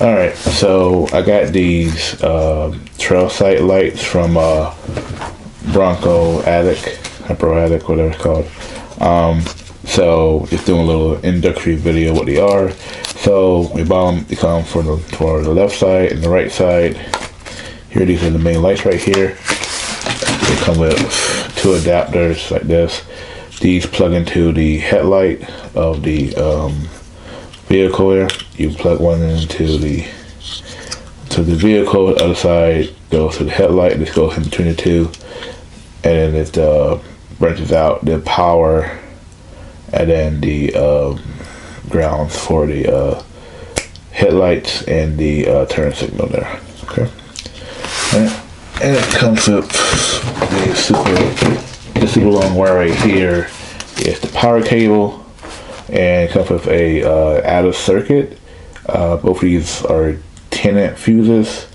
Alright, so I got these trail sight lights from Bronco Attic, Pro Attic, whatever it's called. So just doing a little introductory video what they are. So we bought them. They come for the left side and the right side. Here, these are the main lights right here. They come with two adapters like this. These plug into the headlight of the vehicle here. You plug one into the vehicle, the other side goes to the headlight. This goes in between the two, and then it branches out the power and then the grounds for the headlights and the turn signal there. Okay, and it comes with the super long wire right here. It's the power cable, and it comes with a added circuit. Both of these are 10 amp fuses,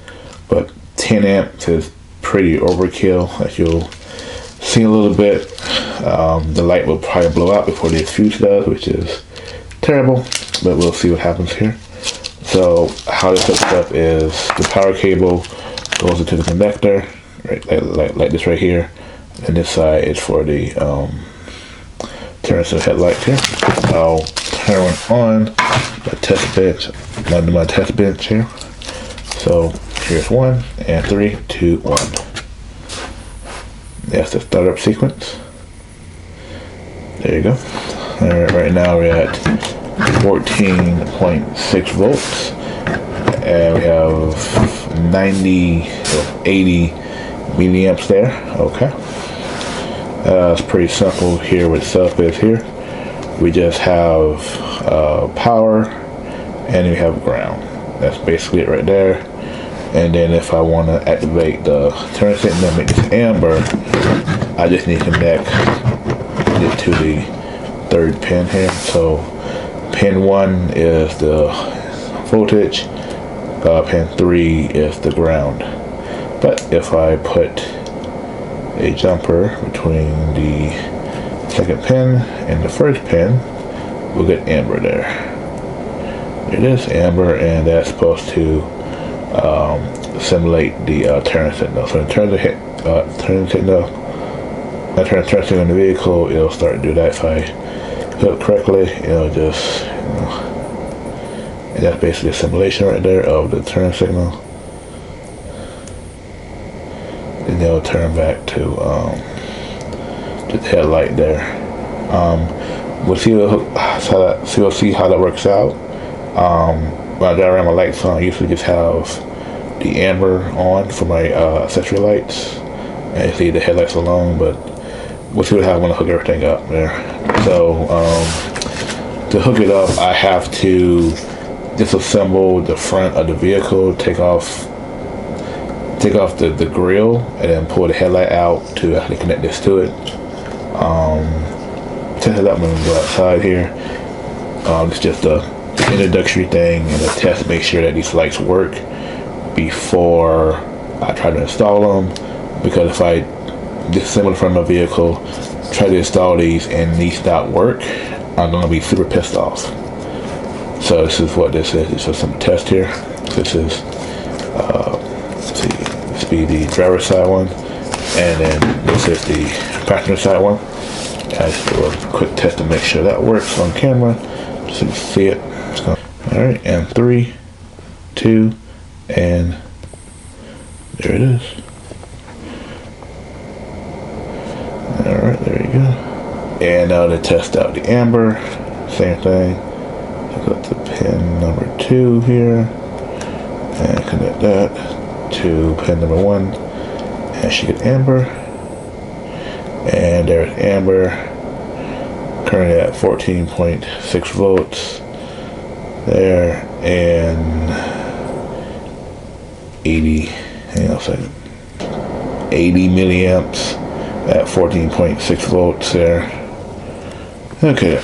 but 10 amps is pretty overkill, as you'll see a little bit. The light will probably blow out before this fuse does, which is terrible, but we'll see what happens here. So how this hooks up is the power cable goes into the connector, right, like this right here, and this side is for the turn to the headlights here. I'll turn on my test bench, my test bench here. So here's 1 and 3, 2, 1. That's the startup sequence. There you go. Alright, right now we're at 14.6 volts, and we have 80 milliamps there. Okay. It's pretty simple here. What setup is here, we just have power and we have ground. That's basically it right there. And then if I want to activate the turn signal and make this amber, I just need to connect it to the third pin here. So pin 1 is the voltage, pin 3 is the ground. But if I put a jumper between the second pin and the first pin, we'll get amber there. It is amber, and that's supposed to simulate the turn signal. So in terms of turn signal in the vehicle, it'll start to do that. If I hook correctly, it'll just, and that's basically a simulation right there of the turn signal. And they'll turn back to the headlight there. We'll see how that works out. When I got around my lights on, I usually just have the amber on for my accessory lights, and just leave the headlights alone. But we'll see what happens when I hook everything up there. So to hook it up, I have to disassemble the front of the vehicle, take off the grill, and then pull the headlight out to actually connect this to it. Test it up when we go outside here. It's just a introductory thing and a test to make sure that these lights work before I try to install them. Because if I disassemble the front of my vehicle, try to install these, and these not work, I'm gonna be super pissed off. So this is what this is. It's just some test here. This is let's see, this be the driver's side one, and then this is the passenger side one. I just do a quick test to make sure that works on camera, so you can see it. Alright, and 3, 2, and there it is. Alright, there you go. And now to test out the amber, same thing. Hook up to pin number 2 here, and connect that to pin number 1, and she get amber. And there's amber, currently at 14.6 volts there, and 80 milliamps at 14.6 volts there. Okay,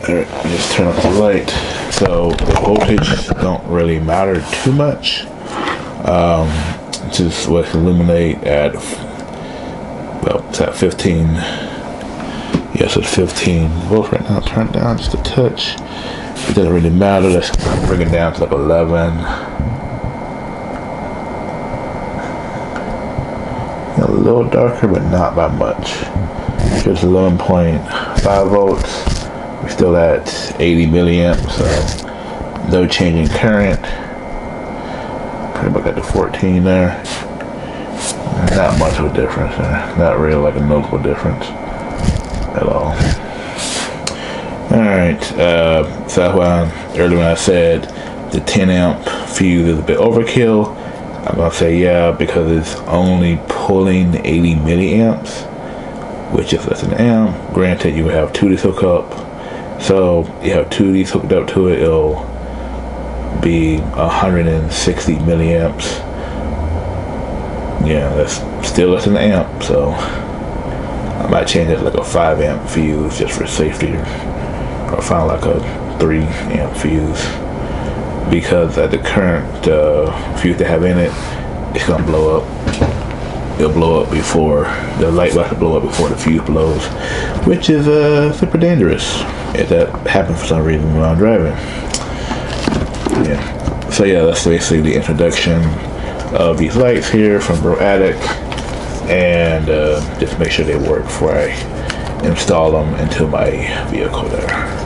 alright, just turn off the light. So the voltage don't really matter too much. Just what illuminate at, well, it's at 15. Yes, it's 15 volts right now. Turn it down just a touch. It doesn't really matter. Let's bring it down to like 11. A little darker, but not by much. Just 11.5 volts. We're still at 80 milliamps, so no change in current. Pretty much got the 14 there. Not much of a difference there. Not really like a notable difference at all. Alright, so earlier when I said the 10 amp fuse is a bit overkill, I'm going to say yeah, because it's only pulling 80 milliamps, which is less than an amp. Granted, you have two of these hooked up, so you have two of these hooked up to it, it'll be 160 milliamps. Yeah, that's still less than an amp, so I might change it to like a 5 amp fuse just for safety, or find like a 3 amp fuse, because at the current fuse they have in it, it's gonna blow up. It'll blow up before the light about to blow up before the fuse blows, which is super dangerous if that happens for some reason when I'm driving. Yeah, so yeah, that's basically the introduction of these lights here from Broaddict, and just make sure they work before I install them into my vehicle there.